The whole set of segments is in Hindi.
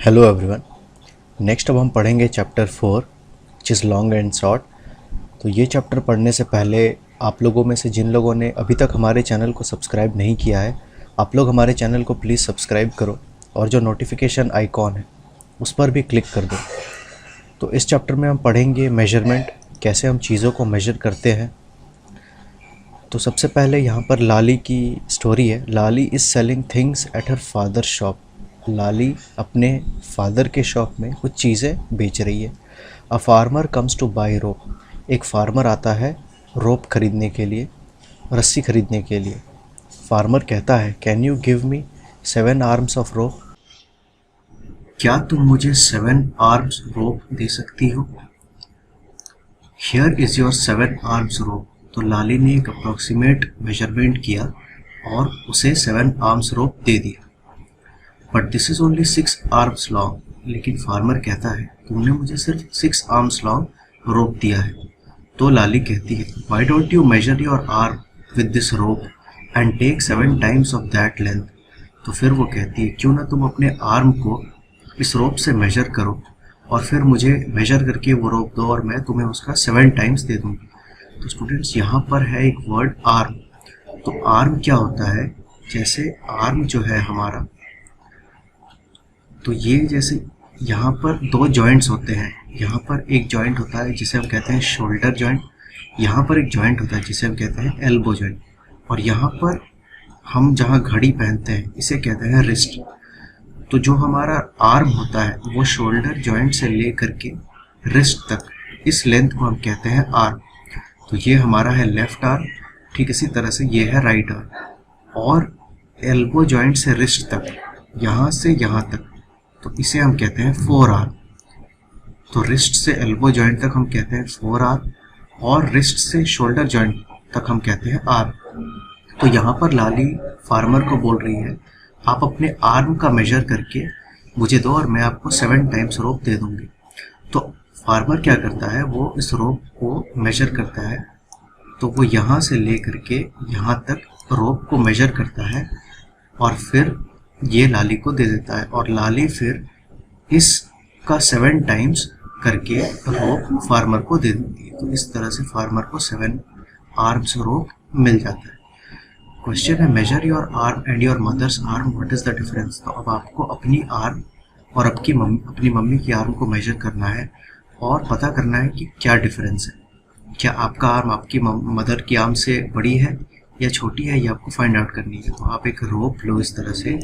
Hello everyone. नेक्स्ट अब हम पढ़ेंगे chapter 4 which is long and short. तो ये चैप्टर पढ़ने से पहले आप लोगों में से जिन लोगों ने अभी तक हमारे चैनल को सब्सक्राइब नहीं किया है, आप लोग हमारे चैनल को प्लीज़ सब्सक्राइब करो और जो नोटिफिकेशन आइकॉन है उस पर भी क्लिक कर दो। तो इस चैप्टर में हम पढ़ेंगे मेजरमेंट, कैसे हम चीज़ों को मेजर करते हैं। तो सबसे पहले यहाँ पर लाली की स्टोरी है। Lali is selling things at her father shop. Lali अपने फादर के शॉप में कुछ चीज़ें बेच रही है। A farmer comes to buy rope. एक फार्मर आता है रोप खरीदने के लिए, रस्सी खरीदने के लिए। फार्मर कहता है, can you give me 7 arms of rope? क्या तुम मुझे 7 आर्म्स रोप दे सकती हो? हियर इज़ योर 7 आर्म्स रोप। तो लाली ने एक अप्रॉक्सीमेट मेजरमेंट किया और उसे 7 आर्म्स रोप दे दिया। But this is only 6 arms long. लेकिन फार्मर कहता है, तुमने मुझे सिर्फ 6 आर्म्स लॉन्ग रोप दिया है। तो लाली कहती है, why don't you measure your arm with this rope and take 7 times of that length. तो फिर वो कहती है, क्यों ना तुम अपने आर्म को इस रोप से मेजर करो और फिर मुझे मेजर करके वो रोप दो और मैं तुम्हें उसका 7 टाइम्स दे दूँगी। तो स्टूडेंट्स, यहाँ पर है एक वर्ड आर्म। तो आर्म क्या होता है? जैसे आर्म जो है हमारा, तो ये जैसे यहाँ पर 2 जॉइंट्स होते हैं। यहाँ पर एक जॉइंट होता है जिसे हम कहते हैं शोल्डर जॉइंट। यहाँ पर एक जॉइंट होता है जिसे हम कहते हैं एल्बो जॉइंट। और यहाँ पर हम जहाँ घड़ी पहनते हैं इसे कहते हैं रिस्ट। तो जो हमारा आर्म होता है वो शोल्डर जॉइंट से ले करके रिस्ट तक, इस लेंथ को हम कहते हैं आर्म। तो ये हमारा है लेफ्ट आर्म, ठीक इसी तरह से ये है राइट आर्म। और एल्बो जॉइंट से रिस्ट तक, यहाँ से यहाँ तक, तो इसे हम कहते हैं 4 आर्म। तो रिस्ट से एल्बो जॉइंट तक हम कहते हैं 4 आर्म और रिस्ट से शोल्डर जॉइंट तक हम कहते हैं आर्म। तो यहाँ पर लाली फार्मर को बोल रही है, आप अपने आर्म का मेजर करके मुझे दो और मैं आपको 7 टाइम्स रोप दे दूंगी। तो फार्मर क्या करता है, वो इस रोप को मेजर करता है। तो वो यहाँ से ले करके यहाँ तक रोप को मेजर करता है और फिर ये लाली को दे देता है और लाली फिर इसका 7 टाइम्स करके रोप फार्मर को दे देती है। तो इस तरह से फार्मर को 7 आर्म्स रोप मिल जाता है। क्वेश्चन है, measure your arm and your mother's arm, what is the difference? तो अब आपको अपनी आर्म और अपनी मम्मी की आर्म को मेजर करना है और पता करना है कि क्या डिफरेंस है। क्या आपका आर्म आपकी मदर की आर्म से बड़ी है या छोटी है, ये आपको फाइंड आउट करनी है। तो आप एक रोप लो इस तरह से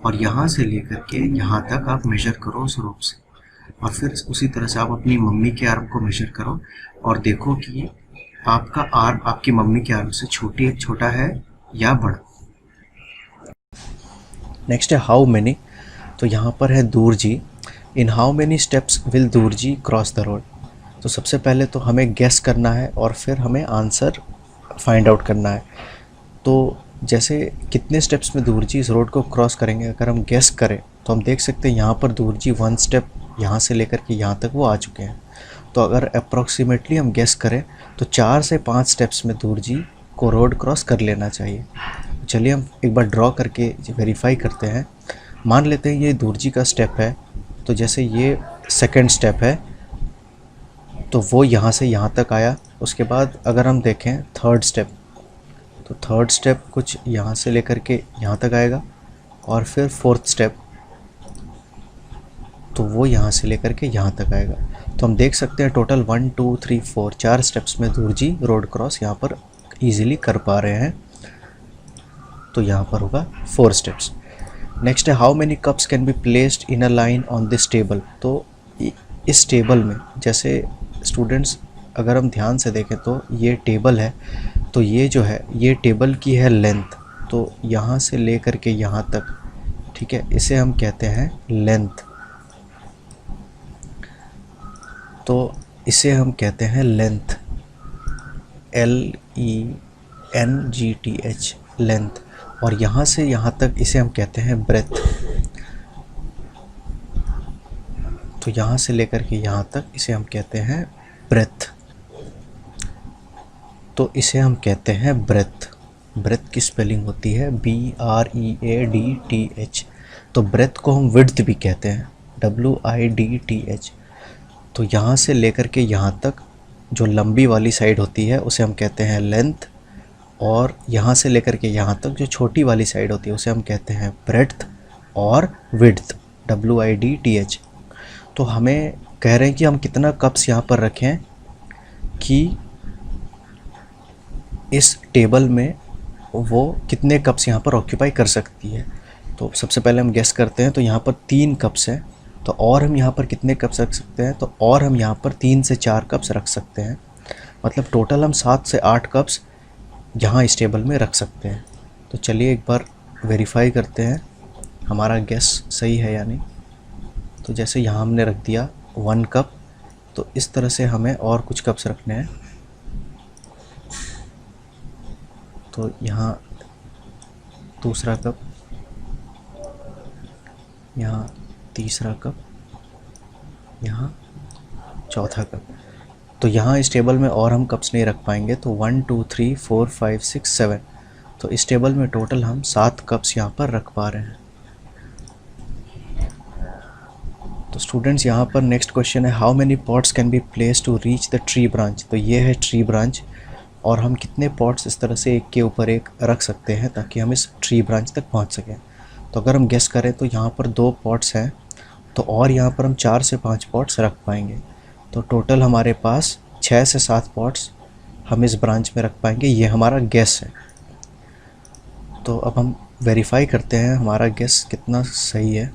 और यहाँ से लेकर के यहाँ तक आप मेजर करो उस रोप से, और फिर उसी तरह से आप अपनी मम्मी के आर्म को मेजर करो और देखो कि आपका आर्म आपकी मम्मी के आर्म से छोटा है या बड़ा। नेक्स्ट है हाउ मेनी। तो यहाँ पर है Durji. In how many steps will Durji cross the road. तो सबसे पहले तो हमें गेस करना है और फिर हमें आंसर फाइंड आउट करना है। तो जैसे कितने स्टेप्स में दूरजी इस रोड को क्रॉस करेंगे, अगर हम गेस करें तो हम देख सकते हैं यहाँ पर दूरजी 1 स्टेप यहाँ से लेकर के यहाँ तक वो आ चुके हैं। तो अगर अप्रॉक्सीमेटली हम गेस करें तो 4 से 5 स्टेप्स में दूरजी को रोड क्रॉस कर लेना चाहिए। चलिए हम एक बार ड्रॉ करके वेरीफाई करते हैं। मान लेते हैं ये दूरजी का स्टेप है, तो जैसे ये सेकंड स्टेप है तो वो यहाँ से यहाँ तक आया। उसके बाद अगर हम देखें थर्ड स्टेप, तो थर्ड स्टेप कुछ यहाँ से लेकर के यहाँ तक आएगा और फिर फोर्थ स्टेप तो वो यहाँ से लेकर के यहाँ तक आएगा। तो हम देख सकते हैं टोटल 1 2 3 4 4 स्टेप्स में दूरजी रोड क्रॉस यहाँ पर इजीली कर पा रहे हैं। तो यहाँ पर होगा 4 स्टेप्स। नेक्स्ट है, how many cups can be placed in a line on this table. तो इस टेबल में, जैसे स्टूडेंट्स अगर हम ध्यान से देखें तो ये टेबल है, तो ये जो है ये टेबल की है लेंथ। तो यहाँ से लेकर के यहाँ तक, ठीक है, इसे हम कहते हैं लेंथ। तो इसे हम कहते हैं लेंथ, LENGTH, लेंथ। और यहाँ से यहाँ तक इसे हम कहते हैं ब्रेथ। तो यहाँ से लेकर के यहाँ तक इसे हम कहते हैं ब्रेथ। तो इसे हम कहते हैं ब्रेथ। ब्रेथ की स्पेलिंग होती है BREADTH। तो ब्रेथ को हम विड्थ भी कहते हैं। WIDTH। तो यहाँ से लेकर के यहाँ तक जो लंबी वाली साइड होती है उसे हम कहते हैं लेंथ, और यहाँ से लेकर के यहाँ तक जो छोटी वाली साइड होती है उसे हम कहते हैं ब्रेड्थ और विड्थ, WIDTH। तो हमें कह रहे हैं कि हम कितना कप्स यहाँ पर रखें कि इस टेबल में वो कितने कप्स यहाँ पर ऑक्यूपाई कर सकती है। तो सबसे पहले हम गेस करते हैं, तो यहाँ पर 3 कप्स हैं, तो और हम यहाँ पर कितने कप्स रख सकते हैं, तो और हम यहाँ पर 3 से 4 कप्स रख सकते हैं। मतलब टोटल हम 7 से 8 कप्स यहाँ इस टेबल में रख सकते हैं। तो चलिए एक बार वेरीफाई करते हैं हमारा गेस सही है या नहीं। तो जैसे यहाँ हमने रख दिया 1 कप, तो इस तरह से हमें और कुछ कप्स रखने हैं। तो यहाँ दूसरा कप, यहाँ तीसरा कप, यहाँ चौथा कप। तो यहाँ इस टेबल में और हम कप्स नहीं रख पाएंगे। तो 1 2 3 4 5 6 7, तो इस टेबल में टोटल हम 7 कप्स यहाँ पर रख पा रहे हैं। तो स्टूडेंट्स यहाँ पर नेक्स्ट क्वेश्चन है, how many pots can be place to reach the tree branch. तो ये है ट्री ब्रांच, और हम कितने पॉट्स इस तरह से एक के ऊपर एक रख सकते हैं ताकि हम इस ट्री ब्रांच तक पहुँच सकें। तो अगर हम गेस करें तो यहाँ पर 2 पॉट्स हैं, तो और यहाँ पर हम 4 से 5 पॉट्स रख पाएंगे। तो टोटल हमारे पास 6 से 7 पॉट्स हम इस ब्रांच में रख पाएंगे। ये हमारा गेस है। तो अब हम वेरीफाई करते हैं हमारा गेस कितना सही है।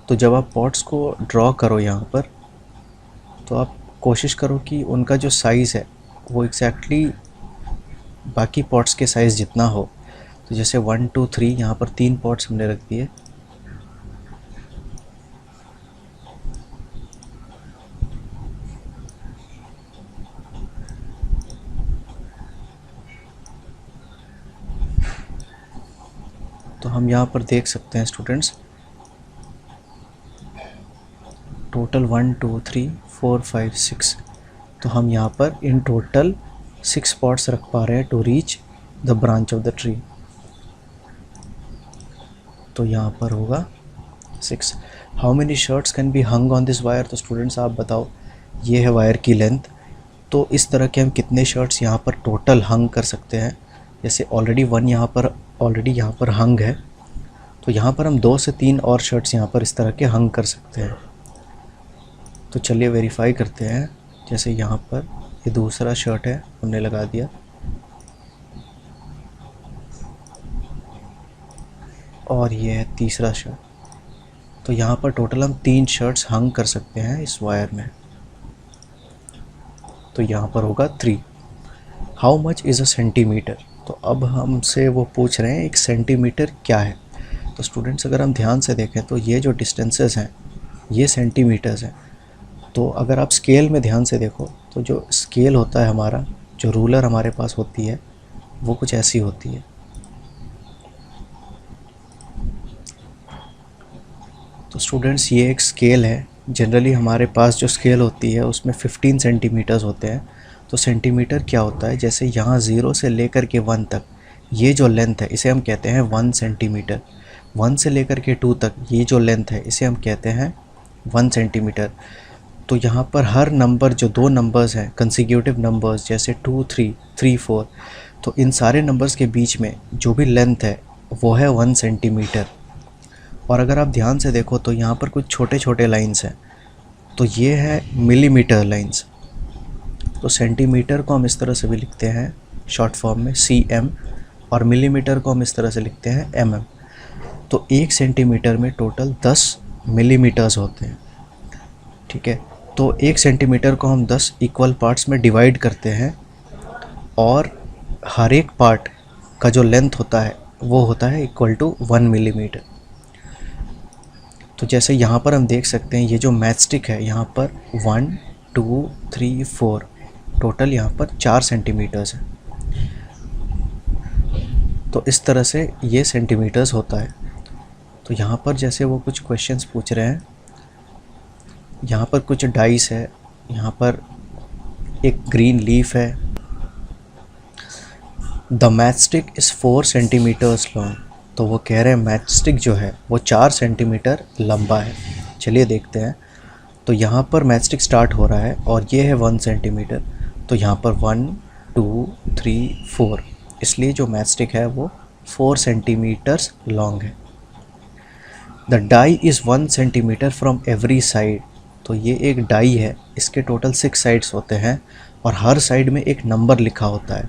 तो जब आप पॉट्स को ड्रॉ करो यहाँ पर, तो आप कोशिश करो कि उनका जो साइज़ है वो एग्जैक्टली बाकी पॉट्स के साइज़ जितना हो। तो जैसे 1 2 3 यहाँ पर 3 पॉट्स हमने रख दिए। तो हम यहाँ पर देख सकते हैं स्टूडेंट्स, टोटल 1 2 3 4 5 6, तो हम यहाँ पर इन टोटल 6 पॉट्स रख पा रहे हैं to reach the branch of the tree. तो यहाँ पर होगा 6। How many shirts can be hung on this wire. तो स्टूडेंट्स आप बताओ, ये है वायर की लेंथ, तो इस तरह के हम कितने शर्ट्स यहाँ पर टोटल हंग कर सकते हैं। जैसे ऑलरेडी 1 यहाँ पर हंग है, तो यहाँ पर हम 2 से 3 और शर्ट्स यहाँ पर इस तरह के हंग कर सकते हैं। तो चलिए वेरीफाई करते हैं। जैसे यहाँ पर ये दूसरा शर्ट है, हमने लगा दिया, और ये है तीसरा शर्ट। तो यहाँ पर टोटल हम 3 शर्ट्स हंग कर सकते हैं इस वायर में। तो यहाँ पर होगा 3। How much is a centimetre. तो अब हमसे वो पूछ रहे हैं एक सेंटीमीटर क्या है। तो स्टूडेंट्स अगर हम ध्यान से देखें तो ये जो डिस्टेंसेस हैं ये सेंटीमीटर्स हैं। तो अगर आप स्केल में ध्यान से देखो तो जो स्केल होता है हमारा, जो रूलर हमारे पास होती है, वो कुछ ऐसी होती है। तो स्टूडेंट्स ये एक स्केल है। जनरली हमारे पास जो स्केल होती है उसमें 15 सेंटीमीटर्स होते हैं। तो सेंटीमीटर क्या होता है, जैसे यहाँ 0 से लेकर के 1 तक ये जो लेंथ है इसे हम कहते हैं 1 सेंटीमीटर। 1 से लेकर के 2 तक ये जो लेंथ है इसे हम कहते हैं 1 सेंटीमीटर। तो यहाँ पर हर नंबर, जो 2 नंबर्स हैं कंसेक्यूटिव नंबर्स, जैसे 2 3 3 4, तो इन सारे नंबर्स के बीच में जो भी लेंथ है वो है 1 सेंटीमीटर। और अगर आप ध्यान से देखो तो यहाँ पर कुछ छोटे छोटे लाइंस हैं, तो ये है मिलीमीटर लाइंस। तो सेंटीमीटर को हम इस तरह से भी लिखते हैं शॉर्ट फॉर्म में cm, और मिलीमीटर को हम इस तरह से लिखते हैं mm। तो 1 सेंटीमीटर में टोटल 10 मिलीमीटर्स होते हैं। ठीक है, तो 1 सेंटीमीटर को हम 10 इक्वल पार्ट्स में डिवाइड करते हैं, और हर एक पार्ट का जो लेंथ होता है वो होता है इक्वल टू 1 मिलीमीटर। तो जैसे यहाँ पर हम देख सकते हैं ये जो मैचस्टिक है यहाँ पर 1 2 3 4, टोटल यहाँ पर 4 सेंटीमीटर्स है। तो इस तरह से ये सेंटीमीटर्स होता है। तो यहाँ पर जैसे वो कुछ क्वेश्चंस पूछ रहे हैं, यहाँ पर कुछ डाइस है, यहाँ पर एक ग्रीन लीफ है। The matchstick is 4 centimetres long. तो वो कह रहे हैं मैचस्टिक जो है वो 4 सेंटीमीटर लंबा है। चलिए देखते हैं। तो यहाँ पर मैचस्टिक स्टार्ट हो रहा है और ये है 1 सेंटीमीटर, तो यहाँ पर 1 2 3 4, इसलिए जो मैचस्टिक है वो 4 सेंटीमीटर्स लॉन्ग है। The die is 1 centimetre from every side. तो ये एक डाई है, इसके टोटल 6 साइड्स होते हैं और हर साइड में एक नंबर लिखा होता है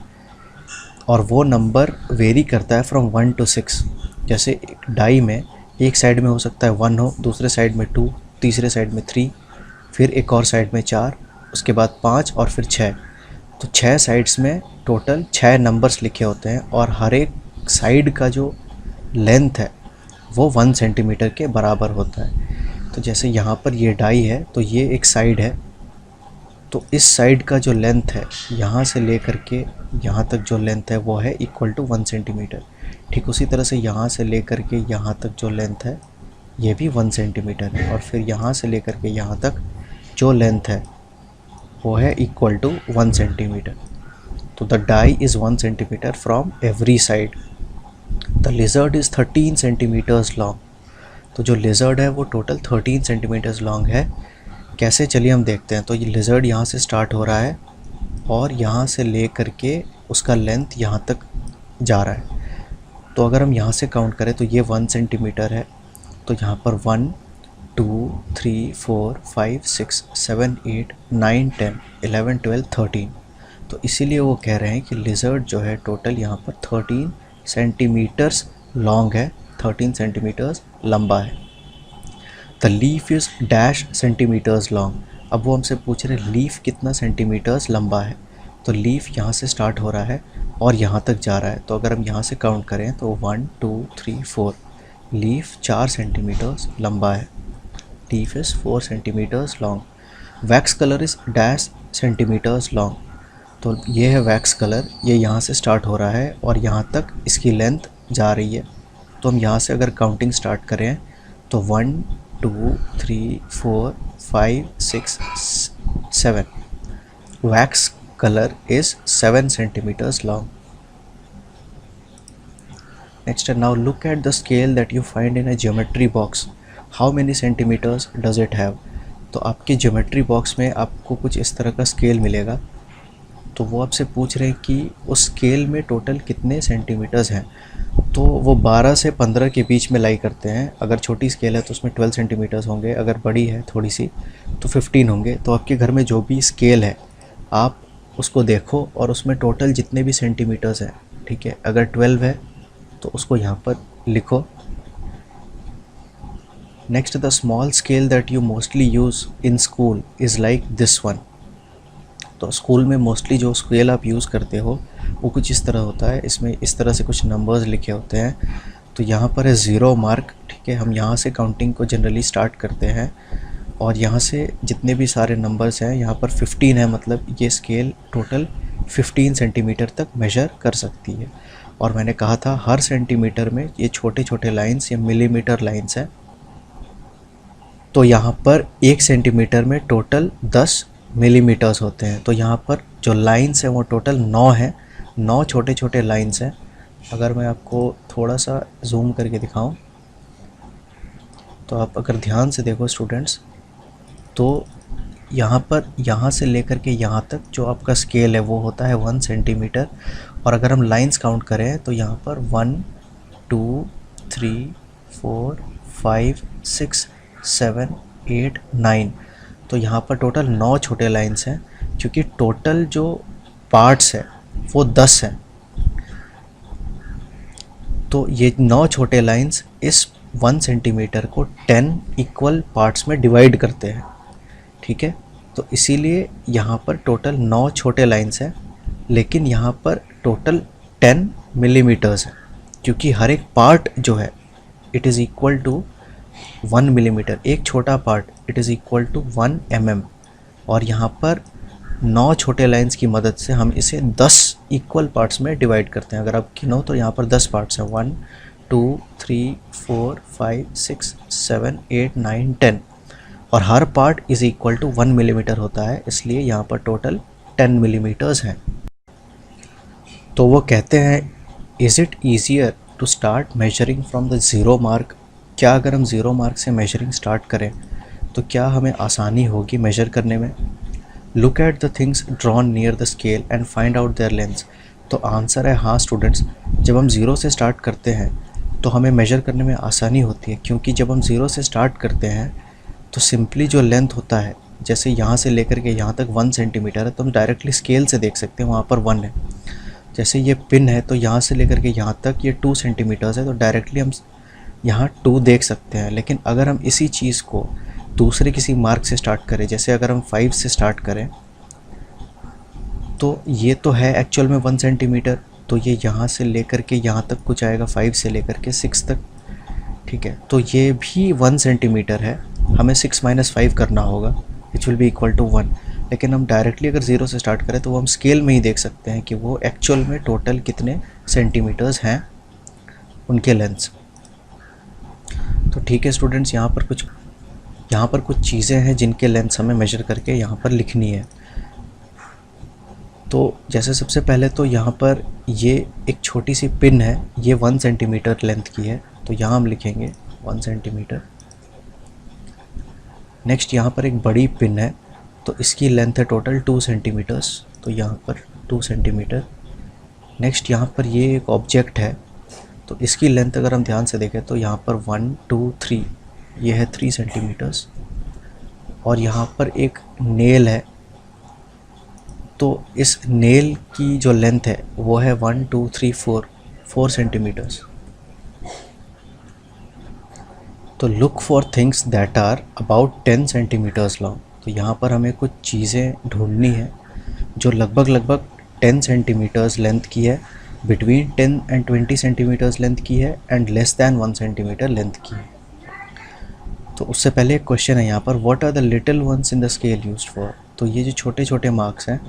और वो नंबर वेरी करता है फ्रॉम 1 to 6। जैसे एक डाई में एक साइड में हो सकता है 1 हो, दूसरे साइड में 2, तीसरे साइड में 3, फिर एक और साइड में 4, उसके बाद 5 और फिर 6। तो 6 साइड्स में टोटल 6 नंबर्स लिखे होते हैं और हर एक साइड का जो लेंथ है वो 1 सेंटीमीटर के बराबर होता है। तो जैसे यहाँ पर ये डाई है तो ये एक साइड है, तो इस साइड का जो लेंथ है यहाँ से लेकर के यहाँ तक जो लेंथ है वो है इक्वल टू 1 सेंटीमीटर। ठीक उसी तरह से यहाँ से लेकर के यहाँ तक जो लेंथ है ये भी 1 सेंटीमीटर है और फिर यहाँ से लेकर के यहाँ तक जो लेंथ है वो है इक्वल टू 1 सेंटीमीटर। तो the die is 1 centimetre from every side. The lizard is 13 centimetres long. तो जो लिजर्ड है वो टोटल 13 सेंटीमीटर्स लॉन्ग है। कैसे, चलिए हम देखते हैं। तो ये लिजर्ड यहाँ से स्टार्ट हो रहा है और यहाँ से ले करके उसका लेंथ यहाँ तक जा रहा है। तो अगर हम यहाँ से काउंट करें तो ये 1 सेंटीमीटर है, तो यहाँ पर 1 2 3 4 5 6 7 8 9 10 11 12 13। तो इसीलिए वो कह रहे हैं कि लिजर्ड जो है टोटल यहाँ पर 13 सेंटीमीटर्स लॉन्ग है, 13 सेंटीमीटर्स लंबा है। The leaf is dash centimetres long. अब वो हमसे पूछ रहे लीफ कितना सेंटीमीटर्स लंबा है। तो लीफ यहाँ से स्टार्ट हो रहा है और यहाँ तक जा रहा है। तो अगर हम यहाँ से काउंट करें तो 1 2 3 4, लीफ 4 सेंटीमीटर्स लंबा है। Leaf is 4 centimetres long. Wax colour is dash centimetres long. तो ये है वैक्स कलर, ये यहाँ से स्टार्ट हो रहा है और यहाँ तक इसकी लेंथ जा रही है। तो हम यहाँ से अगर काउंटिंग स्टार्ट करें तो 1 2 3 4 5 6 7, wax color is 7 centimeters long. Next, now look at the scale that you find in a geometry box. How many centimeters does it have? तो आपके geometry box में आपको कुछ इस तरह का स्केल मिलेगा। तो वो आपसे पूछ रहे हैं कि उस स्केल में टोटल कितने सेंटीमीटर्स हैं। तो वो 12 से 15 के बीच में लाई करते हैं। अगर छोटी स्केल है तो उसमें 12 सेंटीमीटर्स होंगे, अगर बड़ी है थोड़ी सी तो 15 होंगे। तो आपके घर में जो भी स्केल है आप उसको देखो और उसमें टोटल जितने भी सेंटीमीटर्स हैं, ठीक है, अगर 12 है तो उसको यहाँ पर लिखो। Next, the small scale that you mostly use in school is like this one. तो स्कूल में मोस्टली जो स्केल आप यूज़ करते हो वो कुछ इस तरह होता है, इसमें इस तरह से कुछ नंबर्स लिखे होते हैं। तो यहाँ पर है 0 मार्क, ठीक है। हम यहाँ से काउंटिंग को जनरली स्टार्ट करते हैं और यहाँ से जितने भी सारे नंबर्स हैं, यहाँ पर 15 है, मतलब ये स्केल टोटल 15 सेंटीमीटर तक मेजर कर सकती है। और मैंने कहा था हर सेंटीमीटर में ये छोटे छोटे लाइंस या मिलीमीटर लाइंस हैं। तो यहाँ पर 1 सेंटीमीटर में टोटल 10 मिलीमीटर्स होते हैं। तो यहाँ पर जो लाइंस हैं वो टोटल 9 हैं, 9 छोटे छोटे लाइंस हैं। अगर मैं आपको थोड़ा सा जूम करके दिखाऊं तो आप अगर ध्यान से देखो स्टूडेंट्स, तो यहाँ पर यहाँ से लेकर के यहाँ तक जो आपका स्केल है वो होता है 1 सेंटीमीटर। और अगर हम लाइंस काउंट करें तो यहाँ पर 1 2 3 4 5 6 7 8 9, तो यहाँ पर टोटल 9 छोटे लाइंस हैं, क्योंकि टोटल जो पार्ट्स है वो 10 हैं। तो ये 9 छोटे लाइंस इस 1 सेंटीमीटर को 10 इक्वल पार्ट्स में डिवाइड करते हैं, ठीक है। तो इसीलिए यहाँ पर टोटल 9 छोटे लाइंस हैं, लेकिन यहाँ पर टोटल 10 मिलीमीटर्स है, क्योंकि हर एक पार्ट जो है it is equal to 1 millimetre. एक छोटा part it is equal to 1 mm। और यहाँ पर 9 छोटे लाइंस की मदद से हम इसे 10 इक्वल पार्ट्स में डिवाइड करते हैं। अगर आप गिनो तो यहाँ पर 10 पार्ट्स हैं, 1 2 3 4 5 6 7 8 9 10, और हर part is equal to 1 millimetre होता है, इसलिए यहाँ पर टोटल 10 मिलीमीटर्स हैं। तो वो कहते हैं is it easier to start measuring from the zero mark, क्या अगर हम ज़ीरो मार्क से मेजरिंग स्टार्ट करें तो क्या हमें आसानी होगी मेजर करने में? Look at the things drawn near the scale and find out their lengths. तो आंसर है हाँ स्टूडेंट्स, जब हम ज़ीरो से स्टार्ट करते हैं तो हमें मेजर करने में आसानी होती है, क्योंकि जब हम ज़ीरो से स्टार्ट करते हैं तो सिंपली जो लेंथ होता है, जैसे यहाँ से लेकर के यहाँ तक 1 सेंटीमीटर है, तो हम डायरेक्टली स्केल से देख सकते हैं वहाँ पर 1 है। जैसे ये पिन है तो यहाँ से लेकर के यहाँ तक ये 2 सेंटीमीटर्स है, तो डायरेक्टली हम यहाँ 2 देख सकते हैं। लेकिन अगर हम इसी चीज़ को दूसरे किसी मार्क से स्टार्ट करें, जैसे अगर हम 5 से स्टार्ट करें तो ये तो है एक्चुअल में 1 सेंटीमीटर, तो ये यहाँ से लेकर के यहाँ तक कुछ आएगा, 5 से लेकर के 6 तक, ठीक है। तो ये भी 1 सेंटीमीटर है, हमें 6 - 5 करना होगा, which will be equal to 1। लेकिन हम डायरेक्टली अगर ज़ीरो से स्टार्ट करें तो वो हम स्केल में ही देख सकते हैं कि वो एक्चुअल में टोटल कितने सेंटीमीटर्स हैं उनके लेंथ्स। तो ठीक है स्टूडेंट्स, यहाँ पर कुछ चीज़ें हैं जिनके लेंथ्स हमें मेजर करके यहाँ पर लिखनी है। तो जैसे सबसे पहले तो यहाँ पर ये एक छोटी सी पिन है, ये 1 सेंटीमीटर लेंथ की है, तो यहाँ हम लिखेंगे 1 सेंटीमीटर। नेक्स्ट यहाँ पर एक बड़ी पिन है, तो इसकी लेंथ है टोटल 2 सेंटीमीटर्स, तो यहाँ पर 2 सेंटीमीटर। नेक्स्ट यहाँ पर ये एक ऑब्जेक्ट है, तो इसकी लेंथ अगर हम ध्यान से देखें तो यहाँ पर 1 2 3, ये है 3 सेंटीमीटर्स। और यहाँ पर एक नेल है, तो इस नेल की जो लेंथ है वो है 1 2 3 4 सेंटीमीटर्स। तो look for things that are about 10 centimetres long. तो यहाँ पर हमें कुछ चीज़ें ढूंढनी है जो लगभग 10 सेंटीमीटर्स लेंथ की है, बिटवीन 10 and 20 सेंटीमीटर्स लेंथ की है, and less than 1 centimetre length की है। तो उससे पहले एक क्वेश्चन है यहाँ पर, what are the little ones in the scale used for. तो ये जो छोटे छोटे मार्क्स हैं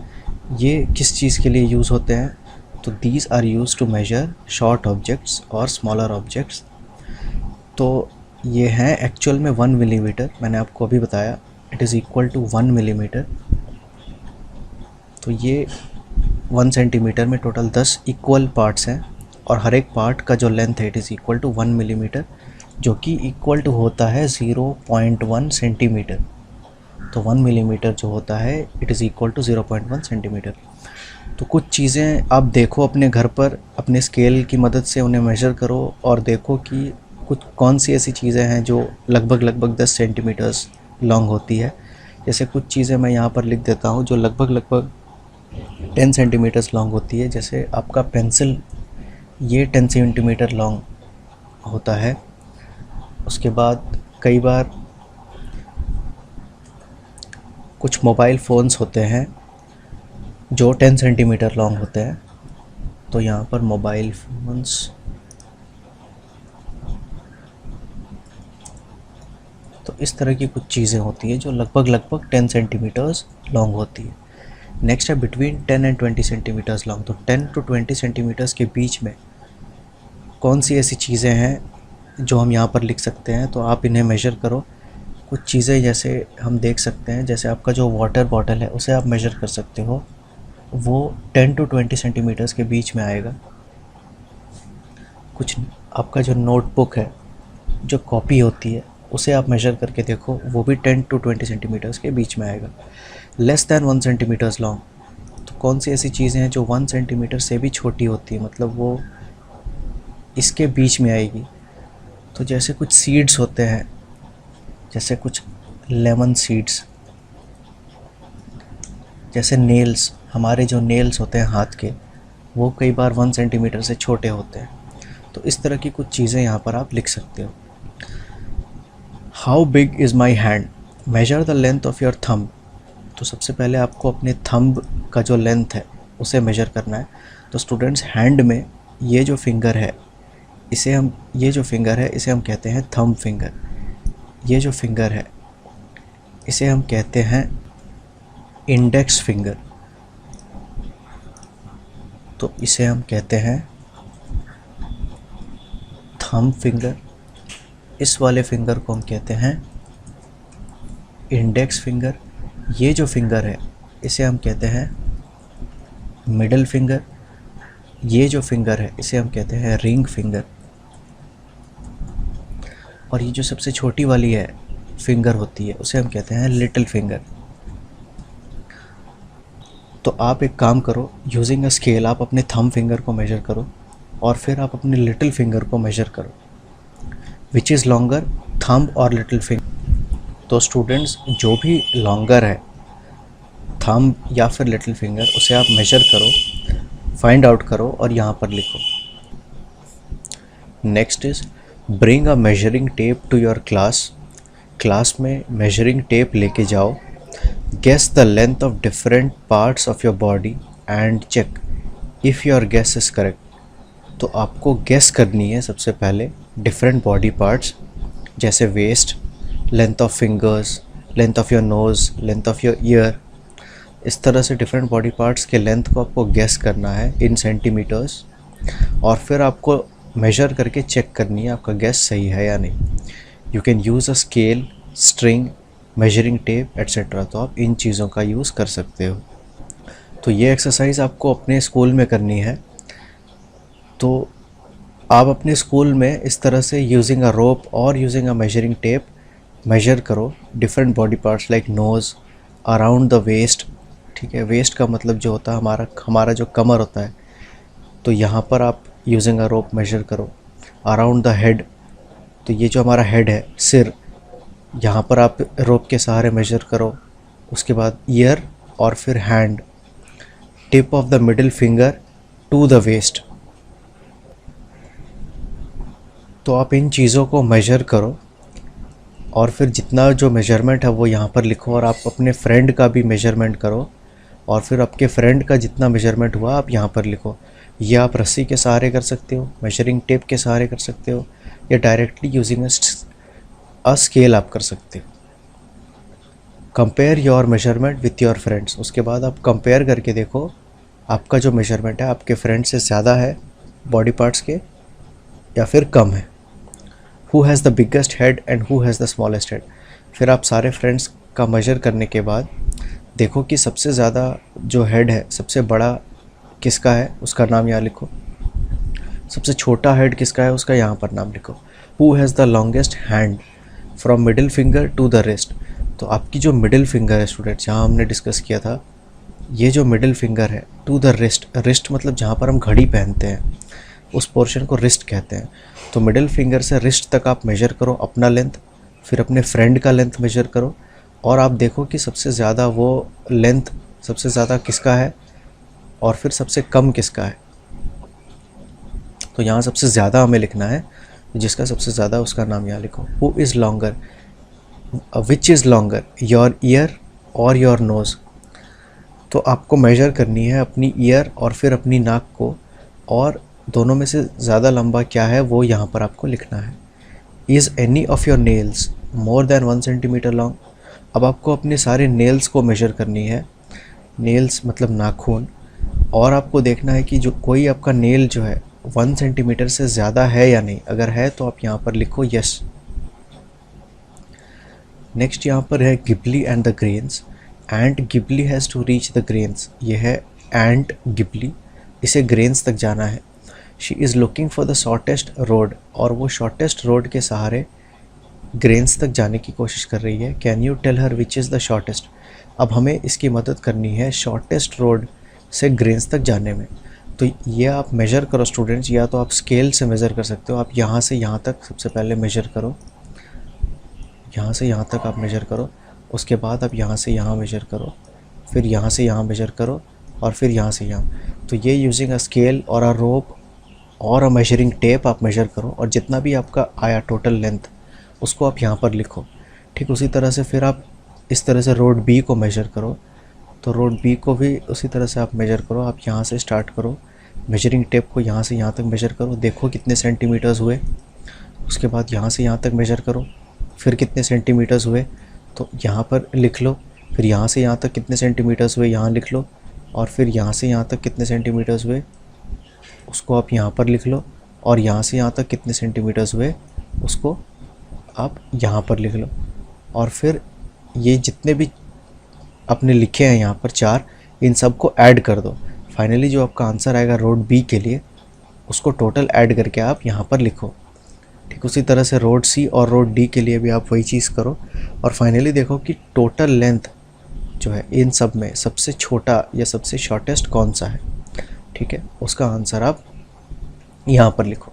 ये किस चीज़ के लिए यूज़ होते हैं? तो these are use to measure short objects और स्मॉलर ऑब्जेक्ट्स। तो ये हैं एक्चुअल में 1 मिलीमीटर, मैंने आपको अभी बताया, it is equal to 1 millimetre. तो ये 1 सेंटीमीटर में टोटल 10 इक्वल पार्ट्स हैं, और हर एक पार्ट का जो लेंथ है it is equal to 1 millimetre, जो कि इक्वल टू होता है 0.1 सेंटीमीटर। तो 1 मिलीमीटर जो होता है it is equal to 0.1 centimetre. तो कुछ चीज़ें आप देखो अपने घर पर, अपने स्केल की मदद से उन्हें मेजर करो और देखो कि कुछ कौन सी ऐसी चीज़ें हैं जो लगभग 10 सेंटीमीटर्स लॉन्ग होती है। जैसे कुछ चीज़ें मैं यहाँ पर लिख देता हूँ जो लगभग 10 सेंटीमीटर्स लॉन्ग होती है। जैसे आपका पेंसिल, ये 10 सेंटीमीटर लॉन्ग होता है। उसके बाद कई बार कुछ मोबाइल फ़ोन्स होते हैं जो 10 सेंटीमीटर लॉन्ग होते हैं। तो यहाँ पर मोबाइल फ़ोन्स, तो इस तरह की कुछ चीज़ें होती हैं जो लगभग 10 सेंटीमीटर्स लॉन्ग होती है। नेक्स्ट है बिटवीन 10 and 20 सेंटीमीटर्स लॉन्ग। तो 10 to 20 सेंटीमीटर्स के बीच में कौन सी ऐसी चीज़ें हैं जो हम यहाँ पर लिख सकते हैं? तो आप इन्हें मेजर करो। कुछ चीज़ें जैसे हम देख सकते हैं, जैसे आपका जो वाटर बॉटल है उसे आप मेजर कर सकते हो, वो 10 to 20 सेंटीमीटर्स के बीच में आएगा। कुछ आपका जो नोटबुक है, जो कॉपी होती है, उसे आप मेजर करके देखो, वो भी 10 to 20 सेंटीमीटर्स के बीच में आएगा। लेस दैन 1 सेंटीमीटर्स लॉन्ग, तो कौन सी ऐसी चीज़ें हैं जो 1 सेंटीमीटर से भी छोटी होती है, मतलब वो इसके बीच में आएगी? तो जैसे कुछ सीड्स होते हैं, जैसे कुछ लेमन सीड्स, जैसे नेल्स, हमारे जो नेल्स होते हैं हाथ के, वो कई बार 1 सेंटीमीटर से छोटे होते हैं। तो इस तरह की कुछ चीज़ें यहाँ पर आप लिख सकते हो। How big is my hand, measure the length of your thumb. तो सबसे पहले आपको अपने थंब का जो लेंथ है उसे मेजर करना है। तो स्टूडेंट्स, हैंड में ये जो फिंगर है इसे हम कहते हैं थंब फिंगर। ये जो फिंगर है इसे हम कहते हैं इंडेक्स फिंगर। तो इसे हम कहते हैं थंब फिंगर। इस वाले फिंगर को हम कहते हैं इंडेक्स फिंगर। ये जो फिंगर है इसे हम कहते हैं मिडिल फिंगर। ये जो फिंगर है इसे हम कहते हैं रिंग फिंगर। और ये जो सबसे छोटी वाली है फिंगर होती है उसे हम कहते हैं लिटिल फिंगर। तो आप एक काम करो, यूजिंग अ स्केल आप अपने थंब फिंगर को मेजर करो और फिर आप अपने लिटिल फिंगर को मेजर करो, विच इज़ लॉन्गर, थंब और लिटिल फिंगर। तो स्टूडेंट्स, जो भी लॉन्गर है थंब या फिर लिटिल फिंगर उसे आप मेजर करो, फाइंड आउट करो और यहाँ पर लिखो। Next is bring a measuring tape to your class. Class में मेजरिंग टेप लेके जाओ। Guess the length of different parts of your body and check if your guess is correct. तो आपको गेस करनी है सबसे पहले डिफरेंट बॉडी पार्ट्स, जैसे waist, length of fingers, length of your nose, length of your ear. इस तरह से डिफरेंट बॉडी पार्ट्स के लेंथ को आपको गेस करना है इन सेंटीमीटर्स, और फिर आपको मेजर करके चेक करनी है आपका गेस सही है या नहीं। You can use a scale, string, measuring tape etcetera. तो आप इन चीज़ों का यूज़ कर सकते हो। तो ये एक्सरसाइज आपको अपने स्कूल में करनी है। तो आप अपने स्कूल में इस तरह से यूजिंग अ रोप और using a measuring tape measure करो different body parts like nose, around the waist. ठीक है, वेस्ट का मतलब जो होता है हमारा जो कमर होता है, तो यहाँ पर आप यूजिंग अ रोप मेजर करो। अराउंड द हेड, तो ये जो हमारा हेड है, सिर, यहाँ पर आप रोप के सहारे मेजर करो। उसके बाद ईयर और फिर hand, tip of the middle finger to the waist. तो आप इन चीज़ों को मेजर करो और फिर जितना जो मेजरमेंट है वो यहाँ पर लिखो, और आप अपने फ्रेंड का भी मेजरमेंट करो और फिर आपके फ्रेंड का जितना मेजरमेंट हुआ आप यहाँ पर लिखो। ये आप रस्सी के सहारे कर सकते हो, मेजरिंग टेप के सहारे कर सकते हो, या डायरेक्टली यूजिंग अ स्केल आप कर सकते हो। Compare your measurement with your friends. उसके बाद आप कंपेयर करके देखो आपका जो मेजरमेंट है आपके फ्रेंड से ज़्यादा है बॉडी पार्ट्स के या फिर कम है। Who has the biggest head and who has the smallest head. फिर आप सारे फ्रेंड्स का मेजर करने के बाद देखो कि सबसे ज़्यादा जो हेड है, सबसे बड़ा किसका है, उसका नाम यहाँ लिखो। सबसे छोटा हेड किसका है, उसका यहाँ पर नाम लिखो। Who has the longest hand from middle finger to the wrist. तो आपकी जो मिडिल फिंगर है स्टूडेंट्स, यहाँ हमने डिस्कस किया था, ये जो मिडिल फिंगर है टू द रिस्ट, रिस्ट मतलब जहाँ पर हम घड़ी पहनते हैं उस पोर्शन को रिस्ट कहते हैं। तो मिडिल फिंगर से रिस्ट तक आप मेजर करो अपना लेंथ, फिर अपने फ्रेंड का लेंथ मेजर करो, और आप देखो कि सबसे ज़्यादा वो लेंथ सबसे ज़्यादा किसका है और फिर सबसे कम किसका है। तो यहाँ सबसे ज़्यादा हमें लिखना है, जिसका सबसे ज़्यादा उसका नाम यहाँ लिखो। Who is longer, which is longer, your year और योर नोज़। तो आपको मेजर करनी है अपनी ईयर और फिर अपनी नाक को, और दोनों में से ज़्यादा लंबा क्या है वो यहाँ पर आपको लिखना है। Is any of your nails more than 1 centimetre long. अब आपको अपने सारे नेल्स को मेजर करनी है, नेल्स मतलब नाखून, और आपको देखना है कि जो कोई आपका नेल जो है 1 सेंटीमीटर से ज़्यादा है या नहीं। अगर है तो आप यहाँ पर लिखो यस। नेक्स्ट यहाँ पर है Gibli and the grains. Ant Gibli has to reach the grains. ये है एंट गिबली, इसे ग्रेन्स तक जाना है। She is looking for the shortest road, और वो शॉर्टेस्ट रोड के सहारे ग्रेन्स तक जाने की कोशिश कर रही है। Can you tell her which is the shortest. अब हमें इसकी मदद करनी है शॉर्टेस्ट रोड से ग्रेन्स तक जाने में। तो ये आप मेजर करो स्टूडेंट्स, या तो आप स्केल से मेज़र कर सकते हो। आप यहाँ से यहाँ तक सबसे पहले मेजर करो, यहाँ से यहाँ तक आप मेजर करो, उसके बाद आप यहाँ से यहाँ मेजर करो, फिर यहाँ से यहाँ मेजर करो, और फिर यहाँ से यहाँ। तो ये यूजिंग अ स्केल और अ रोप और अ मेजरिंग टेप आप मेजर करो, और जितना भी आपका आया टोटल लेंथ उसको आप यहाँ पर लिखो। ठीक उसी तरह से फिर आप इस तरह से रोड बी को मेजर करो, तो रोड बी को भी उसी तरह से आप मेजर करो। आप यहाँ से स्टार्ट करो, मेजरिंग टेप को यहाँ से यहाँ तक मेजर करो, देखो कितने सेंटीमीटर्स हुए। उसके बाद यहाँ से यहाँ तक मेजर करो, फिर कितने सेंटीमीटर्स हुए तो यहाँ पर लिख लो। फिर यहाँ से यहाँ तक कितने सेंटीमीटर्स हुए यहाँ लिख लो, और फिर यहाँ से यहाँ तक कितने सेंटीमीटर्स हुए उसको आप यहाँ पर लिख लो, और यहाँ से यहाँ तक कितने सेंटीमीटर्स हुए उसको आप यहाँ पर लिख लो। और फिर ये जितने भी आपने लिखे हैं यहाँ पर 4, इन सब को ऐड कर दो। फाइनली जो आपका आंसर आएगा रोड बी के लिए, उसको टोटल ऐड करके आप यहाँ पर लिखो। ठीक उसी तरह से रोड सी और रोड डी के लिए भी आप वही चीज़ करो। और फाइनली देखो कि टोटल लेंथ जो है इन सब में सबसे छोटा या सबसे शॉर्टेस्ट कौन सा है। ठीक है, उसका आंसर आप यहाँ पर लिखो।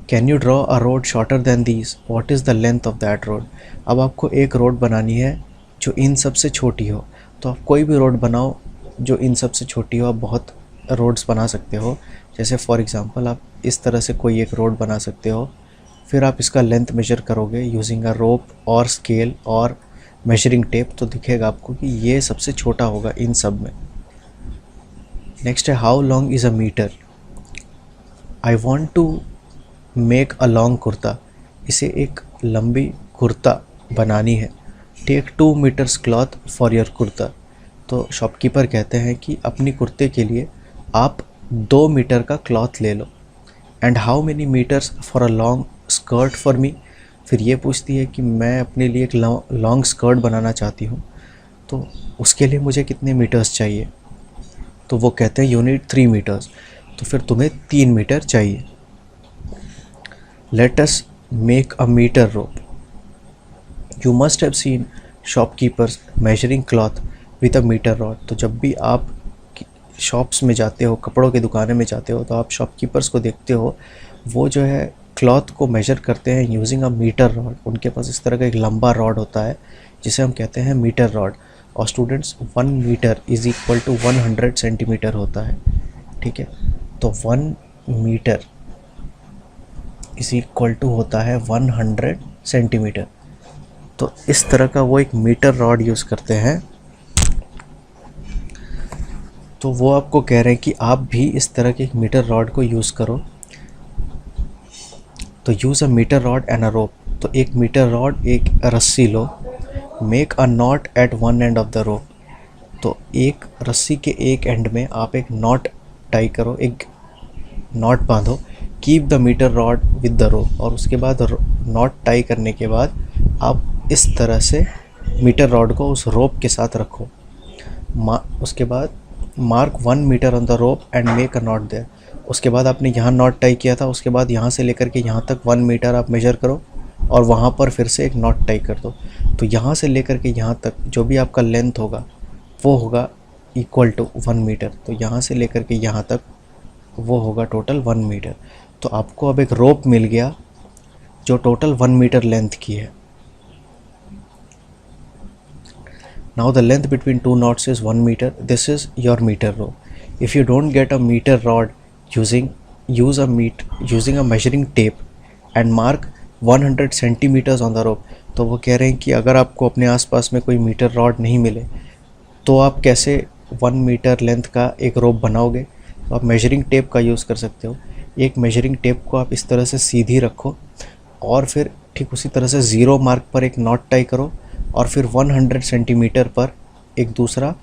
Can you draw a road shorter than these, what is the length of that road. अब आपको एक रोड बनानी है जो इन सब से छोटी हो, तो आप कोई भी रोड बनाओ जो इन सब से छोटी हो। आप बहुत रोड्स बना सकते हो, जैसे फॉर एग्ज़ाम्पल आप इस तरह से कोई एक रोड बना सकते हो। फिर आप इसका लेंथ मेजर करोगे यूजिंग अ रोप और स्केल और मेजरिंग टेप, तो दिखेगा आपको कि ये सबसे छोटा होगा इन सब में। नेक्स्ट है how long is a metre. I want to make a long kurta, इसे एक लंबी कुर्ता बनानी है। Take 2 metres cloth for your kurta, तो शॉपकीपर कहते हैं कि अपनी कुर्ते के लिए आप 2 मीटर का क्लॉथ ले लो। And how many metres for a long skirt for me, फिर ये पूछती है कि मैं अपने लिए एक लॉन्ग स्कर्ट बनाना चाहती हूँ, तो उसके लिए मुझे कितने मीटर्स चाहिए। तो वो कहते हैं यू नीड 3 मीटर्स, तो फिर तुम्हें 3 मीटर चाहिए। Let us make a metre rope, you must have seen shopkeepers measuring cloth with a metre rod, तो जब भी आप शॉप्स में जाते हो, कपड़ों की दुकानें में जाते हो, तो आप शॉपकीपर्स को देखते हो वो जो है क्लॉथ को मेजर करते हैं यूजिंग अ मीटर रॉड। उनके पास इस तरह का एक लंबा रॉड होता है जिसे हम कहते हैं मीटर रॉड। और students 1 metre is equal to 100 centimetre होता है। ठीक है, तो 1 मीटर इज़ इक्वल टू होता है 100 सेंटीमीटर। तो इस तरह का वो एक मीटर रॉड यूज़ करते हैं। तो वो आपको कह रहे हैं कि आप भी इस तरह के एक मीटर रॉड को यूज़ करो। तो use a metre rod and a rope, तो एक मीटर रॉड एक रस्सी लो। Make a knot at one end of the rope, तो एक रस्सी के एक एंड में आप एक नॉट टाई करो, एक नॉट बांधो। Keep the metre rod with the rope, और उसके बाद नॉट टाई करने के बाद आप इस तरह से मीटर रॉड को उस रोप के साथ रखो। उसके बाद mark 1 metre on the rope and make a knot there, उसके बाद आपने यहाँ नॉट टाई किया था, उसके बाद यहाँ से लेकर के यहाँ तक 1 मीटर आप मेजर करो और वहाँ पर फिर से एक नॉट टाई कर दो। तो यहाँ से लेकर के यहाँ तक जो भी आपका लेंथ होगा वो होगा इक्वल टू 1 मीटर। तो यहाँ से लेकर के यहाँ तक वो होगा टोटल 1 मीटर। तो आपको अब एक रोप मिल गया जो टोटल 1 मीटर लेंथ की है। Now the length between 2 knots is 1 meter. This is your meter rope. If you don't get a meter rod, use a measuring tape and mark 100 centimeters on the rope. तो वो कह रहे हैं कि अगर आपको अपने आसपास में कोई मीटर रॉड नहीं मिले तो आप कैसे 1 मीटर लेंथ का एक रोप बनाओगे। तो आप मेजरिंग टेप का यूज़ कर सकते हो। एक मेजरिंग टेप को आप इस तरह से सीधी रखो और फिर ठीक उसी तरह से 0 मार्क पर एक नॉट टाई करो और फिर 100 सेंटीमीटर पर एक दूसरा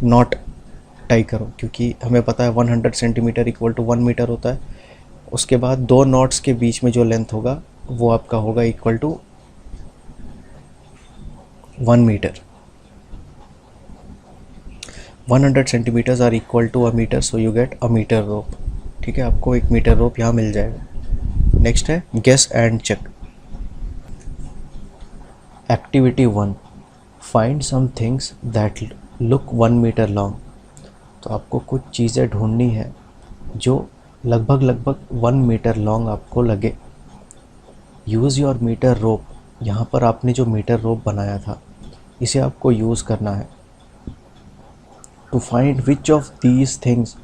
नॉट टाई करो, क्योंकि हमें पता है 100 सेंटीमीटर इक्वल टू 1 मीटर होता है। उसके बाद 2 नॉट्स के बीच में जो लेंथ होगा वो आपका होगा equal to 1 metre. 100 centimetres are equal to a metre, so you get a metre rope. ठीक है, आपको एक मीटर रोप यहाँ मिल जाएगा। नेक्स्ट है guess and check. Activity 1, find some things that look 1 metre long. तो आपको कुछ चीज़ें ढूंढनी है जो लगभग 1 मीटर लॉन्ग आपको लगे। यूज़ योर मीटर रोप, यहाँ पर आपने जो मीटर रोप बनाया था इसे आपको यूज़ करना है। To find which of these things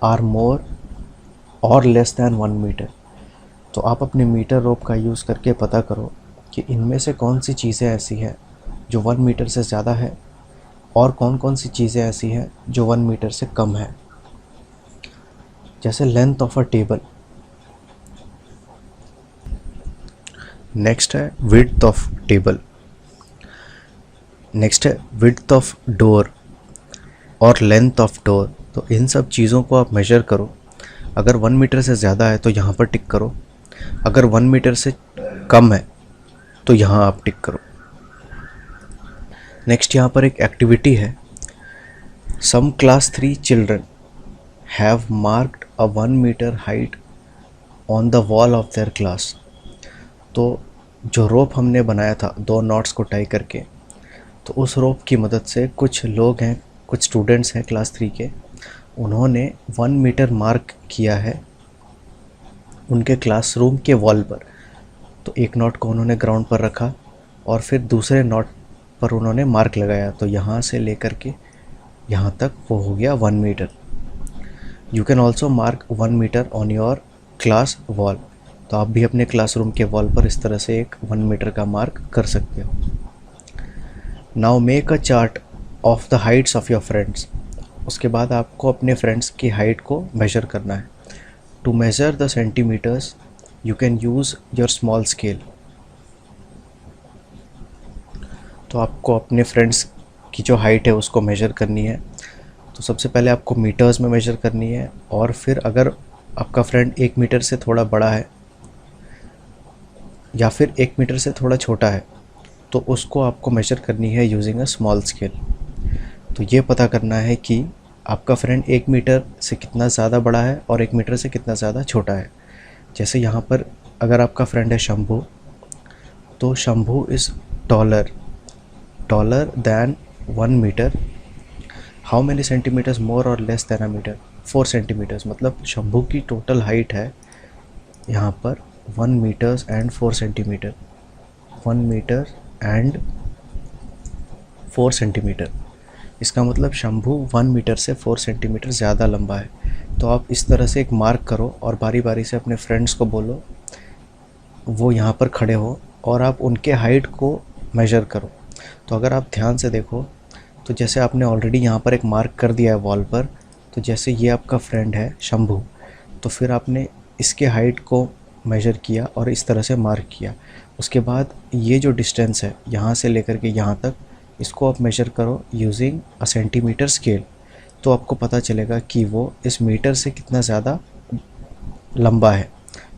are more और लेस दैन 1 मीटर। तो आप अपने मीटर रोप का यूज़ करके पता करो कि इनमें से कौन सी चीज़ें ऐसी हैं जो 1 मीटर से ज़्यादा है और कौन कौन सी चीज़ें ऐसी हैं जो 1 मीटर से कम है। जैसे length of a table, next है विड्थ ऑफ टेबल, नेक्स्ट है विड्थ ऑफ डोर और लेंथ ऑफ डोर। तो इन सब चीज़ों को आप मेजर करो। अगर 1 मीटर से ज़्यादा है तो यहाँ पर टिक करो, अगर 1 मीटर से कम है तो यहाँ आप टिक करो। नेक्स्ट यहाँ पर एक एक्टिविटी है। Some class 3 children have marked a 1 metre height on the wall of their class. तो जो रोप हमने बनाया था 2 नॉट्स को टाई करके, तो उस रोप की मदद से कुछ लोग हैं, कुछ स्टूडेंट्स हैं क्लास 3 के, उन्होंने 1 मीटर मार्क किया है उनके क्लासरूम के वॉल पर। तो एक नॉट को उन्होंने ग्राउंड पर रखा और फिर दूसरे नॉट पर उन्होंने मार्क लगाया, तो यहाँ से लेकर के यहाँ तक वो हो गया 1 metre. You can also mark 1 metre on your class wall. तो आप भी अपने क्लासरूम के वॉल पर इस तरह से एक 1 मीटर का मार्क कर सकते हो। Now make a chart of the Heights of your friends. उसके बाद आपको अपने फ्रेंड्स की हाइट को मेजर करना है। To measure the centimetres you can use your small scale. तो आपको अपने फ्रेंड्स की जो हाइट है उसको मेजर करनी है। तो सबसे पहले आपको मीटर्स में मेजर करनी है, और फिर अगर आपका फ्रेंड 1 मीटर से थोड़ा बड़ा है या फिर 1 मीटर से थोड़ा छोटा है, तो उसको आपको मेजर करनी है यूजिंग अ स्मॉल स्केल। तो ये पता करना है कि आपका फ्रेंड 1 मीटर से कितना ज़्यादा बड़ा है और 1 मीटर से कितना ज़्यादा छोटा है। जैसे यहाँ पर अगर आपका फ्रेंड है शंभू, तो Shambhu is taller than 1 metre. How many centimetres more और less than a metre? 4 centimetres. मतलब शंभू की टोटल हाइट है यहाँ पर 1 metres and 4 centimetre. 1 metre and 4 centimetre. इसका मतलब शंभू 1 मीटर से 4 सेंटीमीटर ज़्यादा लंबा है। तो आप इस तरह से एक मार्क करो और बारी बारी से अपने फ्रेंड्स को बोलो वो यहाँ पर खड़े हो और आप उनके हाइट को मेजर करो। तो अगर आप ध्यान से देखो तो जैसे आपने ऑलरेडी यहाँ पर एक मार्क कर दिया है वॉल पर, तो जैसे ये आपका फ्रेंड है शंभू, तो फिर आपने इसके हाइट को मेजर किया और इस तरह से मार्क किया। उसके बाद ये जो डिस्टेंस है यहाँ से लेकर के यहाँ तक, इसको आप मेजर करो यूजिंग अ सेंटीमीटर स्केल। तो आपको पता चलेगा कि वो इस मीटर से कितना ज़्यादा लंबा है।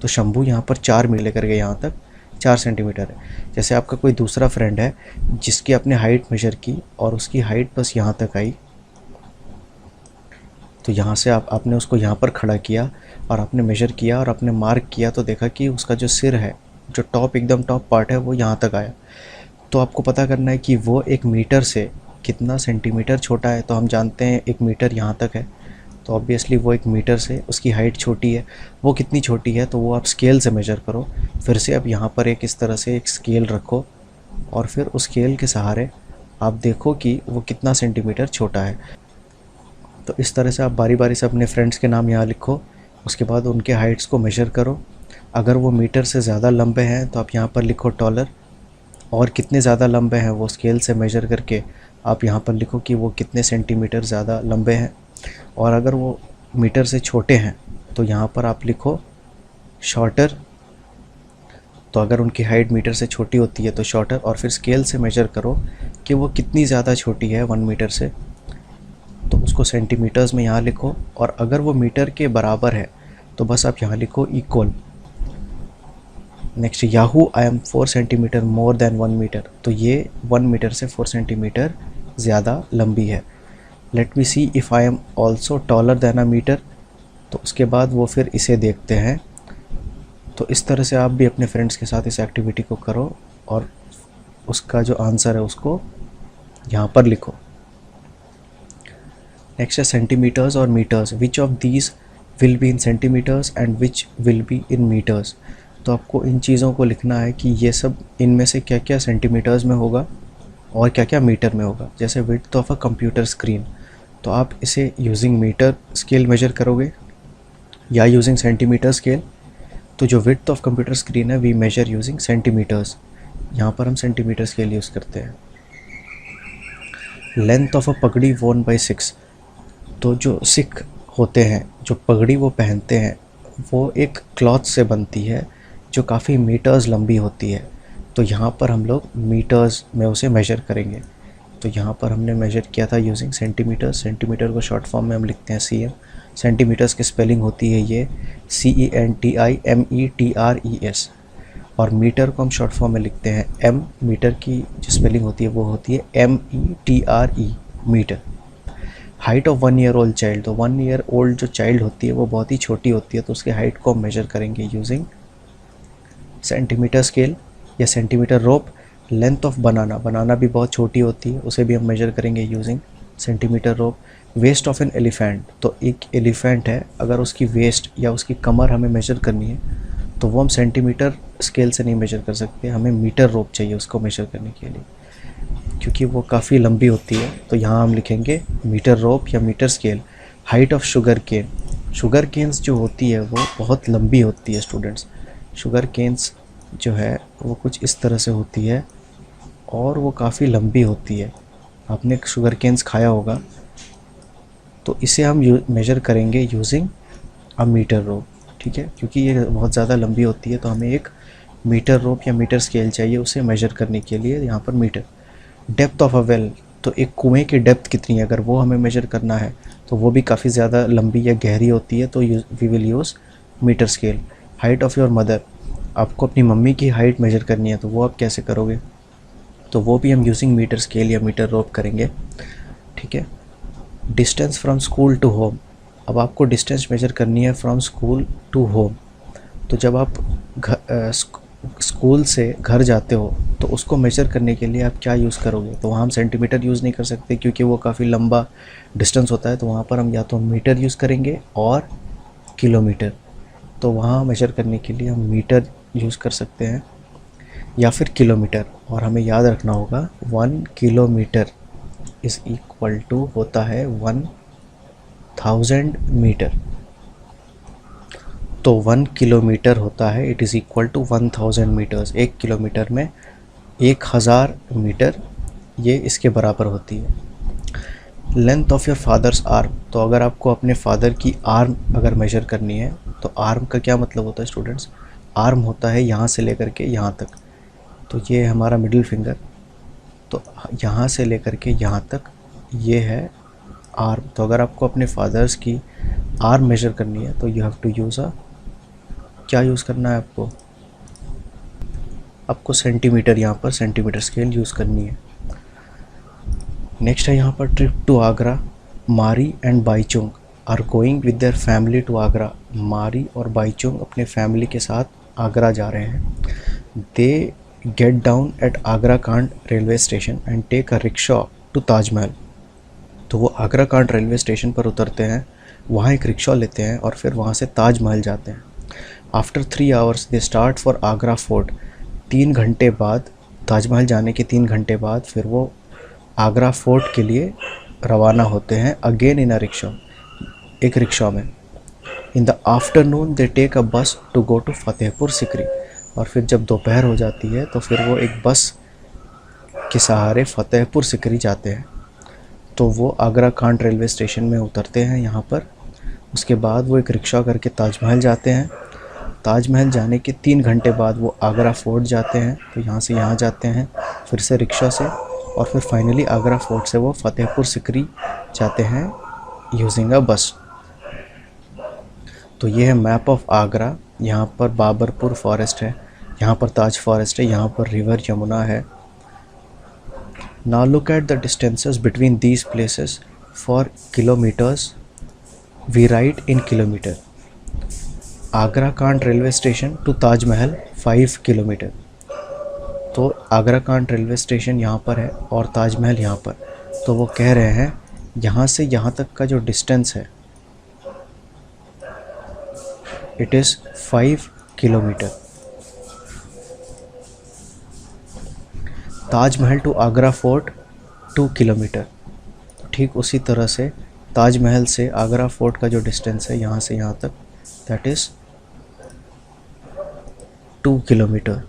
तो शंभू यहाँ पर 4 मीटर लेकर के यहाँ तक 4 सेंटीमीटर है। जैसे आपका कोई दूसरा फ्रेंड है जिसकी आपने हाइट मेजर की और उसकी हाइट बस यहाँ तक आई, तो यहाँ से आपने उसको यहाँ पर खड़ा किया और आपने मेजर किया और आपने मार्क किया, तो देखा कि उसका जो सिर है, जो टॉप एकदम टॉप पार्ट है, वो यहाँ तक आया। तो आपको पता करना है कि वो 1 मीटर से कितना सेंटीमीटर छोटा है। तो हम जानते हैं 1 मीटर यहाँ तक है, तो ऑब्वियसली वो 1 मीटर से उसकी हाइट छोटी है। वो कितनी छोटी है तो वो आप स्केल से मेजर करो। फिर से अब यहाँ पर एक इस तरह से एक स्केल रखो और फिर उस स्केल के सहारे आप देखो कि वो कितना सेंटीमीटर छोटा है। तो इस तरह से आप बारी बारी से अपने फ्रेंड्स के नाम यहाँ लिखो, उसके बाद उनके हाइट्स को मेजर करो। अगर वो मीटर से ज़्यादा लंबे हैं तो आप यहाँ पर लिखो टॉलर, और कितने ज़्यादा लंबे हैं वो स्केल से मेजर करके आप यहाँ पर लिखो कि वो कितने सेंटीमीटर ज़्यादा लंबे हैं। और अगर वो मीटर से छोटे हैं तो यहाँ पर आप लिखो शॉर्टर। तो अगर उनकी हाइट मीटर से छोटी होती है तो शॉर्टर, और फिर स्केल से मेजर करो कि वो कितनी ज़्यादा छोटी है 1 मीटर से, तो उसको सेंटीमीटर्स में यहाँ लिखो। और अगर वो मीटर के बराबर है तो बस आप यहाँ लिखो equal. Next, yahoo I am 4 centimetre more than 1 metre. तो ये 1 मीटर से 4 सेंटीमीटर ज़्यादा लंबी है। Let me see if I am also taller than a metre. तो उसके बाद वो फिर इसे देखते हैं। तो इस तरह से आप भी अपने फ्रेंड्स के साथ इस एक्टिविटी को करो और उसका जो आंसर है उसको यहाँ पर लिखो। नेक्स्ट है सेंटीमीटर्स और metres. Which of these will be in centimetres and which will be in metres. तो आपको इन चीज़ों को लिखना है कि ये सब इनमें से क्या क्या सेंटीमीटर्स में होगा और क्या क्या मीटर में होगा। जैसे width of a computer screen, तो आप इसे यूजिंग मीटर स्केल मेजर करोगे या यूजिंग सेंटीमीटर स्केल। तो जो विड्थ ऑफ कंप्यूटर स्क्रीन है वी मेजर यूजिंग सेंटीमीटर्स, यहाँ पर हम सेंटीमीटर स्केल यूज़ करते हैं। लेंथ ऑफ अ पगड़ी वोन बाई सिक्स। तो जो सिख होते हैं, जो पगड़ी वो पहनते हैं, वो एक क्लॉथ से बनती है जो काफ़ी मीटर्स लंबी होती है। तो यहाँ पर हम लोग मीटर्स में उसे मेजर करेंगे। तो यहाँ पर हमने मेजर किया था यूजिंग सेंटीमीटर। सेंटीमीटर को शॉर्ट फॉर्म में हम लिखते हैं CM। सेंटीमीटर्स की स्पेलिंग होती है ये CENTIMETRES। और मीटर को हम शॉर्ट फॉर्म में लिखते हैं M। मीटर की जो स्पेलिंग होती है वो होती है METRE, metre. Height of 1 year old child. तो 1 ईयर ओल्ड जो चाइल्ड होती है वो बहुत ही छोटी होती है, तो उसके हाइट को हम मेजर करेंगे यूजिंग सेंटीमीटर स्केल या centimetre rope. Length of banana, banana भी बहुत छोटी होती है, उसे भी हम मेजर करेंगे using centimetre rope. Waist of an elephant, तो एक एलिफेंट है, अगर उसकी वेस्ट या उसकी कमर हमें मेजर करनी है तो वो हम सेंटीमीटर स्केल से नहीं मेजर कर सकते, हमें मीटर रोप चाहिए उसको मेजर करने के लिए, क्योंकि वो काफ़ी लंबी होती है। तो यहाँ हम लिखेंगे मीटर रोप या metre scale. Height of sugar cane, sugar canes जो होती है वो बहुत लंबी होती है स्टूडेंट्स। शुगर केन्स जो है वो कुछ इस तरह से होती है और वो काफ़ी लंबी होती है। आपने शुगर केन्स खाया होगा, तो इसे हम मेजर करेंगे यूजिंग अ मीटर रोप, ठीक है, क्योंकि ये बहुत ज़्यादा लंबी होती है तो हमें एक मीटर रोप या मीटर स्केल चाहिए उसे मेजर करने के लिए, यहाँ पर metre. Depth of a well, तो एक कुएं की डेप्थ कितनी है, अगर वो हमें मेजर करना है तो वो भी काफ़ी ज़्यादा लंबी या गहरी होती है, तो we will use metre scale. Height of your mother, आपको अपनी मम्मी की हाइट मेजर करनी है तो वो आप कैसे करोगे, तो वो भी हम यूजिंग मीटर स्केल या मीटर रोप करेंगे, ठीक है। Distance from school to home, अब आपको डिस्टेंस मेजर करनी है फ्रॉम स्कूल टू होम, तो जब आप स्कूल से घर जाते हो तो उसको मेजर करने के लिए आप क्या यूज़ करोगे, तो वहाँ हम सेंटीमीटर यूज़ नहीं कर सकते क्योंकि वो काफ़ी लंबा डिस्टेंस होता है, तो वहाँ पर हम या तो मीटर यूज़ करेंगे और किलोमीटर, तो वहाँ मेजर करने के लिए हम मीटर यूज़ कर सकते हैं या फिर किलोमीटर। और हमें याद रखना होगा 1 किलोमीटर इज़ इक्वल टू होता है 1000 मीटर, तो 1 किलोमीटर होता है it is equal to 1000 metres. 1 kilometre में 1000 मीटर ये इसके बराबर होती है। Length of your father's arm, तो अगर आपको अपने फादर की आर्म अगर मेजर करनी है तो आर्म का क्या मतलब होता है स्टूडेंट्स, आर्म होता है यहाँ से लेकर के यहाँ तक, तो ये हमारा मिडिल फिंगर, तो यहाँ से लेकर के यहाँ तक ये है आर्म। तो अगर आपको अपने फादर्स की आर्म मेजर करनी है तो यू हैव टू यूज़ क्या यूज़ करना है आपको सेंटीमीटर, यहाँ पर सेंटीमीटर स्केल यूज़ करनी है। नेक्स्ट है यहाँ पर trip to Agra. Mary and Bhaichung are going with their family to Agra, Mary और बाईचुंग अपने फैमिली के साथ आगरा जा रहे हैं। They get down at Agra कांड railway station and take a rickshaw to Taj Mahal, तो वो आगरा कांड रेलवे स्टेशन पर उतरते हैं, वहाँ एक रिक्शा लेते हैं और फिर वहाँ से ताजमहल जाते हैं। After 3 hours they start for Agra fort, 3 घंटे बाद, ताजमहल जाने के 3 घंटे बाद फिर वो आगरा फोर्ट के लिए रवाना होते हैं, अगेन इन अ रिक्शा, एक रिक्शा में। In the afternoon they take a bus to go to Fatehpur Sikri, और फिर जब दोपहर हो जाती है तो फिर वो एक बस के सहारे फतेहपुर सिकरी जाते हैं। तो वो आगरा कांड रेलवे स्टेशन में उतरते हैं यहाँ पर, उसके बाद वो एक रिक्शा करके ताजमहल जाते हैं। ताजमहल जाने के 3 घंटे बाद वो आगरा फोर्ट जाते हैं, तो यहाँ से यहाँ जाते हैं फिर से रिक्शा से, और फिर फाइनली आगरा फोर्ट से वो फतेहपुर सिकरी जाते हैं यूजिंग अ बस। तो ये है मैप ऑफ आगरा। यहाँ पर बाबरपुर फॉरेस्ट है, यहाँ पर ताज फॉरेस्ट है, यहाँ पर रिवर यमुना है। Now look at the distances between these places for kilometers. We write in kilometer. Agra कांड railway station to Taj Mahal 5 kilometre, तो आगरा कांड रेलवे स्टेशन यहाँ पर है और ताजमहल यहाँ पर, तो वो कह रहे हैं यहाँ से यहाँ तक का जो डिस्टेंस है it is 5 kilometre. Taj Mahal to Agra fort 2 kilometre, ठीक उसी तरह से ताजमहल से आगरा फोर्ट का जो डिस्टेंस है यहाँ से यहाँ तक दैट इज़ 2 किलोमीटर।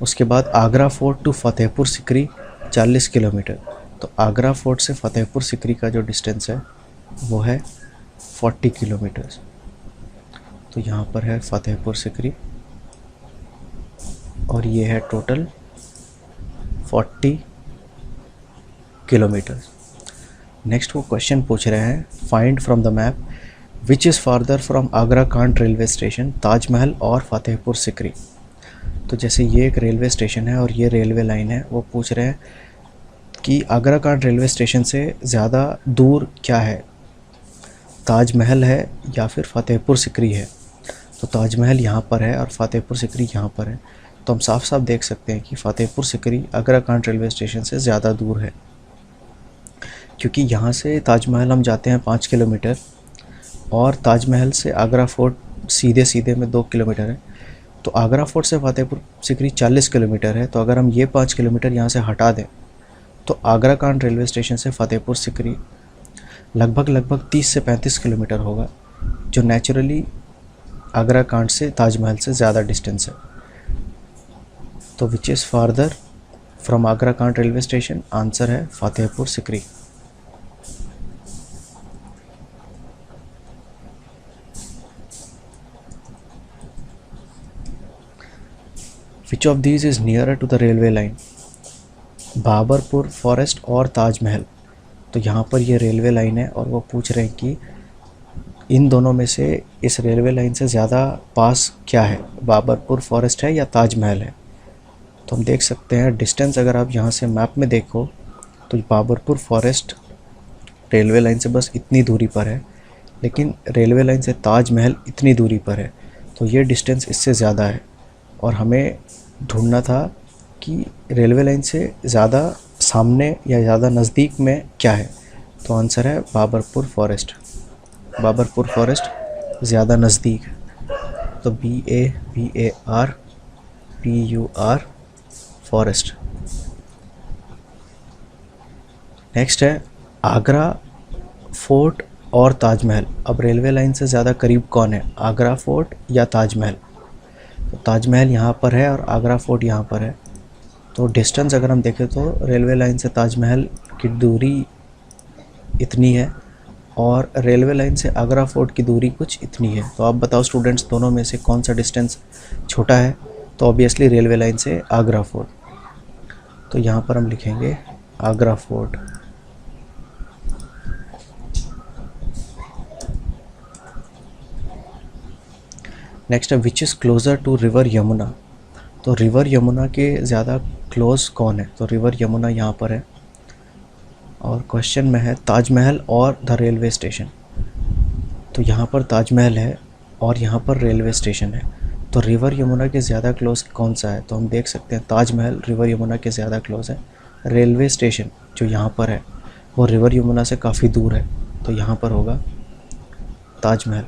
उसके बाद Agra fort to Fatehpur Sikri 40 kilometre, तो आगरा फोर्ट से फतेहपुर सिकरी का जो डिस्टेंस है वो है 40 किलोमीटर्स। तो यहाँ पर है फतेहपुर सिकरी और ये है टोटल 40 किलोमीटर्स। नेक्स्ट वो क्वेश्चन पूछ रहे हैं, find from the map which is farther from Agra कांड रेलवे स्टेशन, ताजमहल और फतेहपुर सिकरी। तो जैसे ये एक रेलवे स्टेशन है और ये रेलवे लाइन है, वो पूछ रहे हैं कि आगरा कांड रेलवे स्टेशन से ज़्यादा दूर क्या है, ताजमहल है या फिर फतेहपुर सिकरी है। तो ताजमहल यहाँ पर है और फ़तेहपुर सिकरी यहाँ पर है। तो हम साफ साफ देख सकते हैं कि Fatehpur Sikri Agra cantt railway station से ज़्यादा दूर है, क्योंकि यहाँ से ताजमहल हम जाते हैं 5 किलोमीटर और ताजमहल से आगरा फोर्ट सीधे सीधे में 2 किलोमीटर है। तो आगरा फोर्ट से फ़तेहपुर सिकरी 40 किलोमीटर है। तो अगर हम ये 5 किलोमीटर यहाँ से हटा दें तो आगरा कांट रेलवे स्टेशन से फ़तेहपुर सिकरी लगभग 30 से 35 किलोमीटर होगा, जो naturally Agra can't say Taj Mahal से ज़्यादा डिस्टेंस है। तो which is farther from Agra cantt railway station? Answer है Fatehpur Sikri. Which of these is nearer to the railway line? Baburpur forest और ताजमहल। तो यहाँ पर ये रेलवे लाइन है और वो पूछ रहे हैं कि इन दोनों में से इस रेलवे लाइन से ज़्यादा पास क्या है, बाबरपुर फॉरेस्ट है या ताजमहल है। तो हम देख सकते हैं डिस्टेंस, अगर आप यहाँ से मैप में देखो तो बाबरपुर फॉरेस्ट रेलवे लाइन से बस इतनी दूरी पर है, लेकिन रेलवे लाइन से ताजमहल इतनी दूरी पर है। तो ये डिस्टेंस इससे ज़्यादा है और हमें ढूंढना था कि रेलवे लाइन से ज़्यादा सामने या ज़्यादा नज़दीक में क्या है। तो आंसर है बाबरपुर फॉरेस्ट। बाबरपुर फॉरेस्ट ज़्यादा नज़दीक है। तो BABARPUR फॉरेस्ट। नेक्स्ट है आगरा फोर्ट और ताजमहल। अब रेलवे लाइन से ज़्यादा करीब कौन है, आगरा फोर्ट या ताजमहल? तो ताजमहल यहाँ पर है और आगरा फोर्ट यहाँ पर है। तो डिस्टेंस अगर हम देखें तो रेलवे लाइन से ताजमहल की दूरी इतनी है और रेलवे लाइन से आगरा फोर्ट की दूरी कुछ इतनी है। तो आप बताओ स्टूडेंट्स, दोनों में से कौन सा डिस्टेंस छोटा है? तो ऑब्वियसली रेलवे लाइन से आगरा फोर्ट। तो यहाँ पर हम लिखेंगे आगरा फोर्ट। नेक्स्ट है which is closer to river Yamuna. तो रिवर यमुना के ज़्यादा क्लोज कौन है? तो रिवर यमुना यहाँ पर है और क्वेश्चन में है ताजमहल और द रेलवे स्टेशन। तो यहाँ पर ताजमहल है और यहाँ पर रेलवे स्टेशन है। तो रिवर यमुना के ज़्यादा क्लोज कौन सा है? तो हम देख सकते हैं ताजमहल रिवर यमुना के ज़्यादा क्लोज है। रेलवे स्टेशन जो यहाँ पर है वो रिवर यमुना से काफ़ी दूर है। तो यहाँ पर होगा Taj Mahal.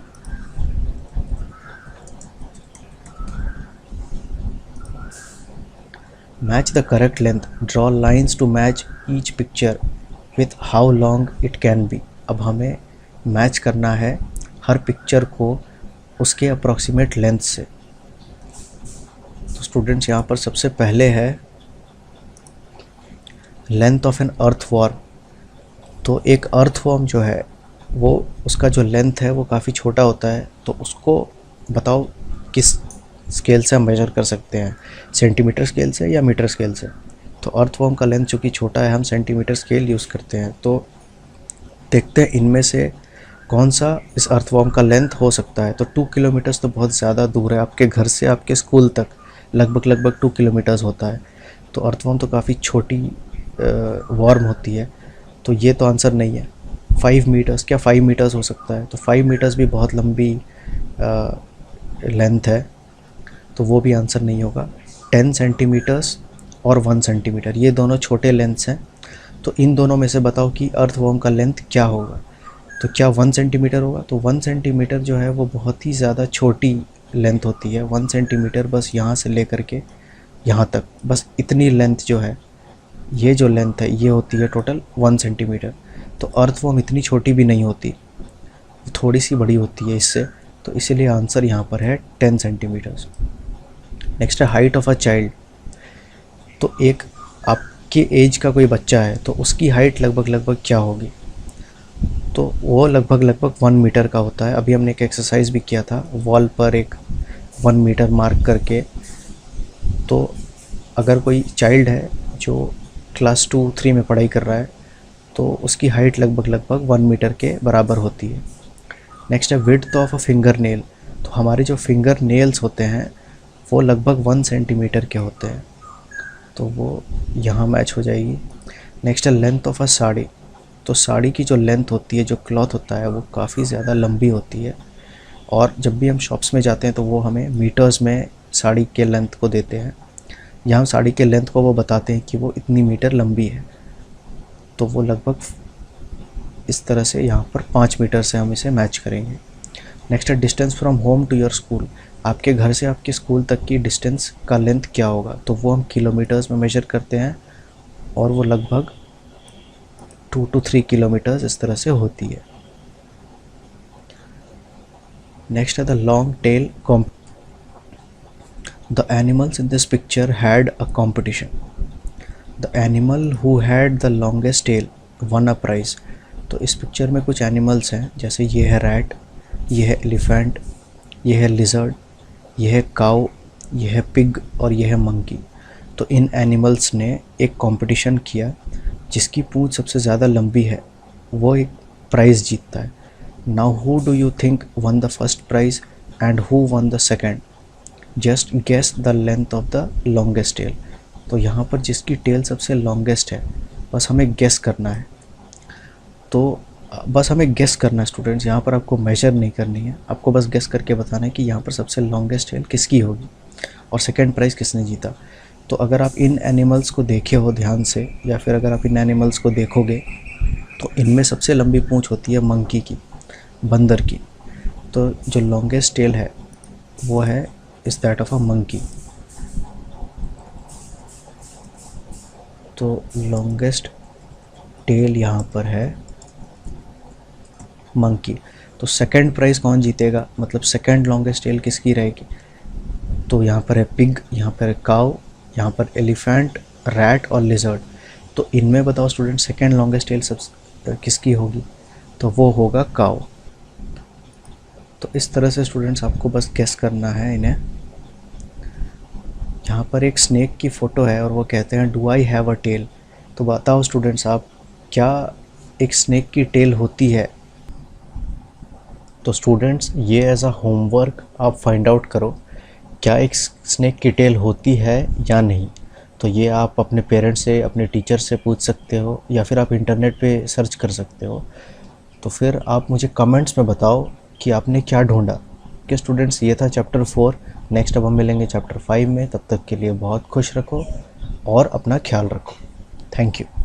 Match the correct length, draw lines to match each picture with how long it can be. अब हमें मैच करना है हर पिक्चर को उसके अप्रॉक्सीमेट लेंथ से। तो स्टूडेंट्स यहाँ पर सबसे पहले है लेंथ ऑफ एन अर्थवॉर्म। तो एक अर्थवॉर्म जो है वो उसका जो लेंथ है वो काफ़ी छोटा होता है। तो उसको बताओ किस स्केल से हम मेजर कर सकते हैं, सेंटीमीटर स्केल से या मीटर स्केल से? तो अर्थवॉर्म का लेंथ चूँकि छोटा है हम सेंटीमीटर स्केल यूज़ करते हैं। तो देखते हैं इनमें से कौन सा इस अर्थवॉर्म का लेंथ हो सकता है। तो 2 किलोमीटर्स तो बहुत ज़्यादा दूर है, आपके घर से आपके स्कूल तक लगभग 2 किलोमीटर्स होता है। तो अर्थवॉर्म तो काफ़ी छोटी वॉर्म होती है। तो ये तो आंसर नहीं है। 5 मीटर्स, क्या 5 मीटर्स हो सकता है? तो 5 मीटर्स भी बहुत लंबी लेंथ है, तो वो भी आंसर नहीं होगा। 10 सेंटीमीटर्स और 1 सेंटीमीटर ये दोनों छोटे लेंथ्स हैं। तो इन दोनों में से बताओ कि अर्थवॉर्म का लेंथ क्या होगा। तो क्या 1 सेंटीमीटर होगा? तो 1 सेंटीमीटर जो है वो बहुत ही ज़्यादा छोटी लेंथ होती है। 1 सेंटीमीटर बस यहाँ से लेकर के यहाँ तक, बस इतनी लेंथ जो है, ये जो लेंथ है ये होती है टोटल 1 सेंटीमीटर। तो अर्थवॉर्म इतनी छोटी भी नहीं होती, थोड़ी सी बड़ी होती है इससे। तो इसीलिए आंसर यहाँ पर है 10 सेंटीमीटर्स। नेक्स्ट है हाइट ऑफ अ चाइल्ड। तो एक आपके एज का कोई बच्चा है तो उसकी हाइट लगभग क्या होगी? तो वो लगभग 1 मीटर का होता है। अभी हमने एक एक्सरसाइज भी किया था, वॉल पर एक 1 मीटर मार्क करके। तो अगर कोई चाइल्ड है जो क्लास 2-3 में पढ़ाई कर रहा है तो उसकी हाइट लगभग 1 मीटर के बराबर होती है। नेक्स्ट है width of a finger nail. तो हमारे जो फिंगर नेल्स होते हैं वो लगभग 1 सेंटीमीटर के होते हैं, तो वो यहाँ मैच हो जाएगी। नेक्स्ट है लेंथ ऑफ अ साड़ी। तो साड़ी की जो लेंथ होती है, जो क्लॉथ होता है, वो काफ़ी ज़्यादा लंबी होती है और जब भी हम शॉप्स में जाते हैं तो वो हमें मीटर्स में साड़ी के लेंथ को देते हैं। यहाँ साड़ी के लेंथ को वो बताते हैं कि वो इतनी मीटर लंबी है, तो वो लगभग इस तरह से यहाँ पर 5 मीटर से हम इसे मैच करेंगे। नेक्स्ट है distance from home to your school. आपके घर से आपके स्कूल तक की डिस्टेंस का लेंथ क्या होगा, तो वो हम किलोमीटर्स में मेजर करते हैं और वो लगभग 2 to 3 किलोमीटर्स इस तरह से होती है। नेक्स्ट है the long tail comp. The animals in this picture had a competition. The animal who had the longest tail won a prize. तो इस पिक्चर में कुछ एनिमल्स हैं, जैसे ये है रैट, ये है एलिफेंट, ये है लिजर्ड, ये है काऊ, ये है पिग और ये है मंकी। तो इन एनिमल्स ने एक कंपटीशन किया, जिसकी पूंछ सबसे ज़्यादा लंबी है वो एक प्राइज़ जीतता है। Now who do you think won the first prize and who won the second? Just guess the length of the longest tail. तो यहाँ पर जिसकी टेल सबसे लॉन्गेस्ट है बस हमें गेस करना है। तो बस हमें गेस करना है स्टूडेंट्स, यहाँ पर आपको मेजर नहीं करनी है, आपको बस गेस करके बताना है कि यहाँ पर सबसे लॉन्गेस्ट टेल किसकी होगी और सेकंड प्राइज़ किसने जीता। तो अगर आप इन एनिमल्स को देखे हो ध्यान से, या फिर अगर आप इन एनिमल्स को देखोगे तो इनमें सबसे लंबी पूंछ होती है मंकी की, बंदर की। तो जो लॉन्गेस्ट टेल है वो है इस दैट ऑफ अ मंकी। तो लॉन्गेस्ट टेल यहाँ पर है मंकी। तो सेकंड प्राइज़ कौन जीतेगा, मतलब सेकंड लॉन्गेस्ट टेल किसकी रहेगी? तो यहाँ पर है पिग, यहाँ पर है काऊ, यहाँ पर एलिफेंट, रैट और लिजर्ड। तो इनमें बताओ स्टूडेंट सेकंड लॉन्गेस्ट टेल सब किसकी होगी? तो वो होगा काऊ। तो इस तरह से स्टूडेंट्स आपको बस गेस करना है इन्हें। यहाँ पर एक स्नेक की फ़ोटो है और वो कहते हैं do I have a tail. तो बताओ स्टूडेंट्स आप, क्या एक स्नेक की टेल होती है? तो स्टूडेंट्स ये एज अ होमवर्क आप फाइंड आउट करो, क्या एक स्नेक की टेल होती है या नहीं। तो ये आप अपने पेरेंट्स से, अपने टीचर से पूछ सकते हो, या फिर आप इंटरनेट पे सर्च कर सकते हो। तो फिर आप मुझे कमेंट्स में बताओ कि आपने क्या ढूंढा। कि स्टूडेंट्स ये था चैप्टर 4। नेक्स्ट अब हम मिलेंगे चैप्टर 5 में। तब तक के लिए बहुत खुश रखो और अपना ख्याल रखो। Thank you.